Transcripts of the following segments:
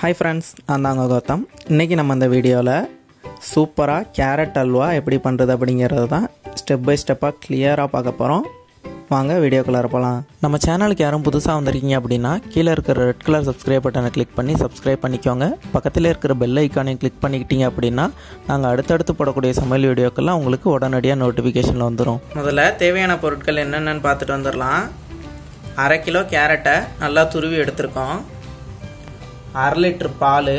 Hi friends Nanga Gautam इन्नैक्कु நம்ம இந்த வீடியோல சூப்பரா கேரட் அல்வா எப்படி பண்றது அப்படிங்கறது தான் ஸ்டெப் பை ஸ்டெப்பா கிளியரா பார்க்க போறோம். வாங்க வீடியோக்குள்ள போலாம். நம்ம சேனலுக்கு யாரும் புதுசா வந்திருக்கீங்க அப்படினா கீழ இருக்கிற ரெட் கலர் Subscribe பட்டனை கிளிக் பண்ணி Subscribe பண்ணிக்கோங்க. பக்கத்துல இருக்கிற பெல் ஐகானையும் கிளிக் பண்ணிக்கிட்டீங்க அப்படினா நாங்க அடுத்தடுத்து போடக்கூடிய சமையல் வீடியோக்கெல்லாம் உங்களுக்கு உடனடியா நோட்டிஃபிகேஷன்ல வந்துரும். முதல்ல தேவையான பொருட்கள் என்னென்னன்னு பார்த்துட்டு வந்துறலாம். 1/2 கிலோ கேரட்டை நல்லா துருவி எடுத்துறோம். 1/2 லிட்டர் பால்,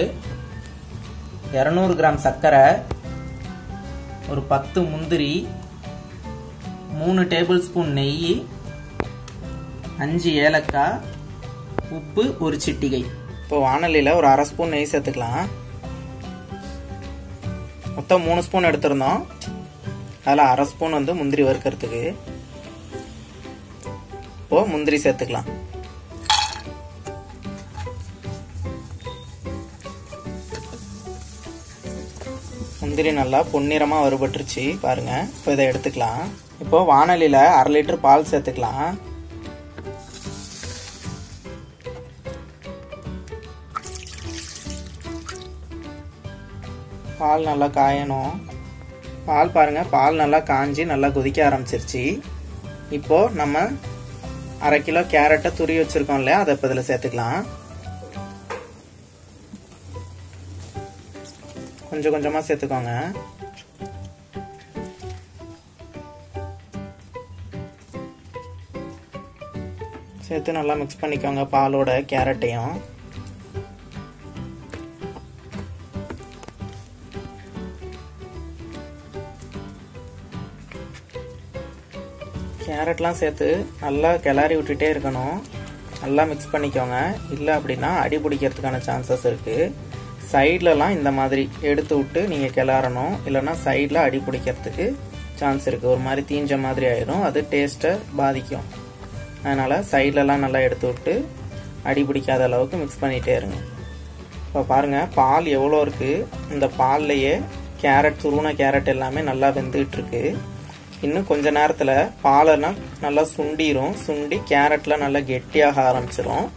200 கிராம் சர்க்கரை, ஒரு 10 முந்திரி, 3 டேபிள் ஸ்பூன் நெய், 5 ஏலக்காய், உப்பு ஒரு சிட்டிகை. இப்போ வாணலியில் ஒரு 1/2 ஸ்பூன் நெய் சேர்த்துக்கலாம். மொத்தம் 3 ஸ்பூன் எடுத்திருந்தோம். அதில் 1/2 ஸ்பூன் வந்து முந்திரி வறுக்கிறதுக்கு. இப்போ முந்திரி சேர்த்துக்கலாம். முந்திரி நல்லா பொன்னிறமா வறுபட்டுருச்சு பாருங்க. இப்போ இதை எடுத்துக்கலாம். இப்போ வாணலியில 1/2 லிட்டர் பால் சேர்த்துக்கலாம். பால் நல்லா காயணும். பால் பாருங்க, பால் நல்லா காஞ்சி நல்லா கொதிக்க ஆரம்பிச்சிருச்சு. இப்போ நம்ம 1/2 கிலோ கேரட்டை துருவி வச்சிருக்கோம் இல்லையா, அதை இப்போ இதில் சேர்த்துக்கலாம். கொஞ்சம் கொஞ்சமா சேர்த்துக்கோங்க. சேர்த்து நல்லா மிக்ஸ் பண்ணிக்கோங்க பாலோட கேரட்டையும். கேரட்லாம் சேர்த்து நல்லா கிளறி விட்டுட்டே இருக்கணும். நல்லா மிக்ஸ் பண்ணிக்கோங்க. இல்லை அப்படின்னா அடி பிடிக்கிறதுக்கான சான்சஸ் இருக்கு. சைட்லலாம் இந்த மாதிரி எடுத்து விட்டு நீங்கள் கிளறணும். இல்லைன்னா சைடில் அடி பிடிக்கிறதுக்கு சான்ஸ் இருக்குது. ஒரு மாதிரி தீஞ்ச மாதிரி ஆயிடும். அது டேஸ்ட்டை பாதிக்கும். அதனால் சைட்லலாம் நல்லா எடுத்து விட்டு அடி பிடிக்காத அளவுக்கு மிக்ஸ் பண்ணிகிட்டே இருங்க. இப்போ பாருங்கள் பால் எவ்வளோ இருக்குது. இந்த பால்லையே கேரட், துருவின கேரட் எல்லாமே நல்லா வெந்துகிட்டு இருக்கு. இன்னும் கொஞ்ச நேரத்தில் பாலெல்லாம் நல்லா சுண்டிரும். சுண்டி கேரட்லாம் நல்லா கெட்டியாக ஆரம்பிச்சிடும்.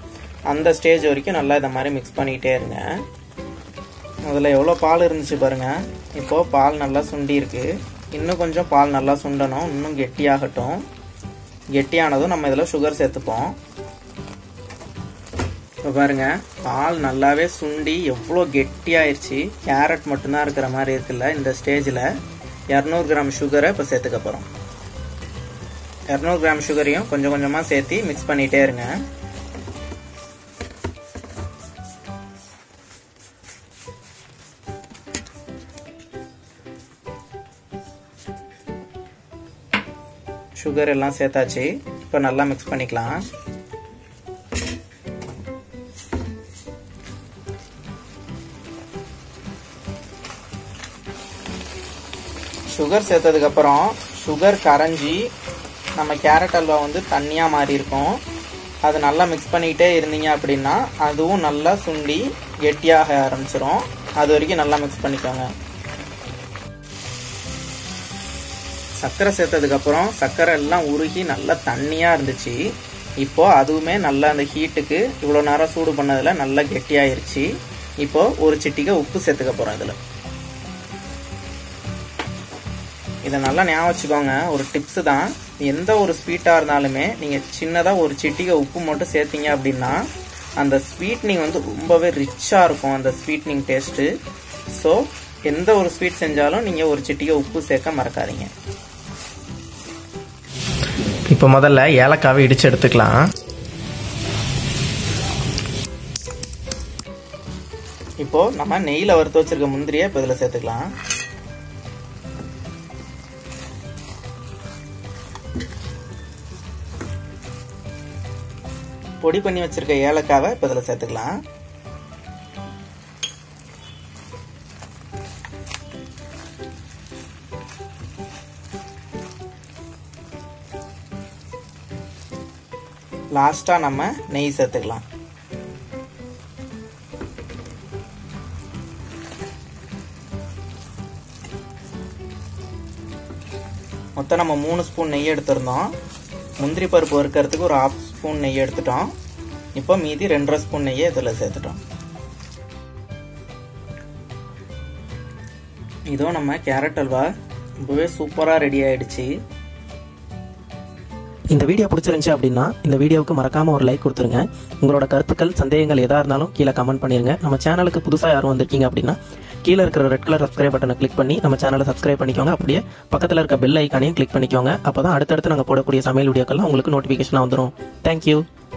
அந்த ஸ்டேஜ் வரைக்கும் நல்லா இந்த மாதிரி மிக்ஸ் பண்ணிகிட்டே இருங்க. அதில் எவ்வளோ பால் இருந்துச்சு பாருங்க. இப்போ பால் நல்லா சுண்டி இருக்கு. இன்னும் கொஞ்சம் பால் நல்லா சுண்டணும். இன்னும் கெட்டியாகட்டும். கெட்டியானதும் நம்ம இதில் சுகர் சேர்த்துப்போம். இப்போ பாருங்க பால் நல்லாவே சுண்டி எவ்வளோ கெட்டியாயிருச்சு. கேரட் மட்டும்தான் இருக்கிற மாதிரி இருக்குல்ல. இந்த ஸ்டேஜில் 200 கிராம் சுகரை இப்போ சேர்த்துக்க போகிறோம். 200 கிராம் சுகரையும் கொஞ்சம் கொஞ்சமாக சேர்த்து மிக்ஸ் பண்ணிகிட்டே இருங்க. சுகர் எல்லாம் சேர்த்தாச்சு. இப்போ நல்லா மிக்ஸ் பண்ணிக்கலாம். சுகர் சேர்த்ததுக்கு அப்புறம் சுகர் கரைஞ்சி நம்ம கேரட் அல்வா வந்து தண்ணியா மாறி இருக்கும். அது நல்லா மிக்ஸ் பண்ணிக்கிட்டே இருந்தீங்க அப்படின்னா அதுவும் நல்லா சுண்டி கெட்டியாக ஆரம்பிச்சிடும். அது வரைக்கும் நல்லா மிக்ஸ் பண்ணிக்கோங்க. சர்க்கரை சேர்த்ததுக்கு அப்புறம் சர்க்கரை எல்லாம் உருகி நல்லா தண்ணியா இருந்துச்சு. இப்போ அதுவுமே நல்லா அந்த ஹீட்டுக்கு இவ்வளோ நேரம் சூடு பண்ணதுல நல்லா கெட்டியாயிருச்சு. இப்போ ஒரு சிட்டிகை உப்பு சேர்த்துக்க போறோம். இதை நல்லா ஞாபகம் வச்சுக்கோங்க. ஒரு டிப்ஸ் தான். எந்த ஒரு ஸ்வீட்டா இருந்தாலுமே நீங்க சின்னதா ஒரு சிட்டிகை உப்பு மட்டும் சேர்த்தீங்க அப்படின்னா அந்த ஸ்வீட்னிங் வந்து ரொம்பவே ரிச்சா இருக்கும். அந்த ஸ்வீட்னிங் டேஸ்ட். ஸோ எந்த ஒரு ஸ்வீட் செஞ்சாலும் நீங்க ஒரு சிட்டிகை உப்பு சேர்க்க மறக்காதீங்க. இப்போ முதல்ல ஏலக்காவை இடிச்சு எடுத்துக்கலாம். இப்போ நம்ம நெய்யில் வறுத்து வச்சிருக்க முந்திரியை இப்போ இதில் சேர்த்துக்கலாம். பொடி பண்ணி வச்சிருக்க ஏலக்காவை இப்போ இதில் சேர்த்துக்கலாம். லாஸ்டா நம்ம நெய் சேர்த்துக்கலாம். மொத்தம் நம்ம 3 ஸ்பூன் நெய் எடுத்திருந்தோம். முந்திரி பருப்பு வறுக்கிறதுக்கு ஒரு 1/2 ஸ்பூன் நெய் எடுத்துட்டோம். இப்போ மீதி 2.5 ஸ்பூன் நெய்யை இதில் சேர்த்துட்டோம். இதோ நம்ம கேரட் அல்வா ரொம்பவே சூப்பராக ரெடி ஆயிடுச்சு. இந்த வீடியோ பிடிச்சிருந்துச்சு அப்படின்னா இந்த வீடியோவுக்கு மறக்காம ஒரு லைக் கொடுத்துருங்க. உங்களோட கருத்துக்கள் சந்தேகங்கள் எதா இருந்தாலும் கீழே கமெண்ட் பண்ணிருங்க. நம்ம சேனலுக்கு புதுசாக யாரும் வந்திருக்கீங்க அப்படின்னா கீழே இருக்கிற ரெட் கலர் சப்ஸ்கிரைப் பட்டனை கிளிக் பண்ணி நம்ம சேனலை சப்ஸ்கிரைப் பண்ணிக்கோங்க. அப்படியே பக்கத்தில் இருக்க பெல் ஐக்கானையும் கிளிக் பண்ணிக்கோங்க. அப்போ தான் அடுத்தடுத்து நாங்கள் போடக்கூடிய சமையல் வீடியோக்கெல்லாம் உங்களுக்கு நோட்டிஃபிகேஷனாக வந்துடும். தேங்க்யூ.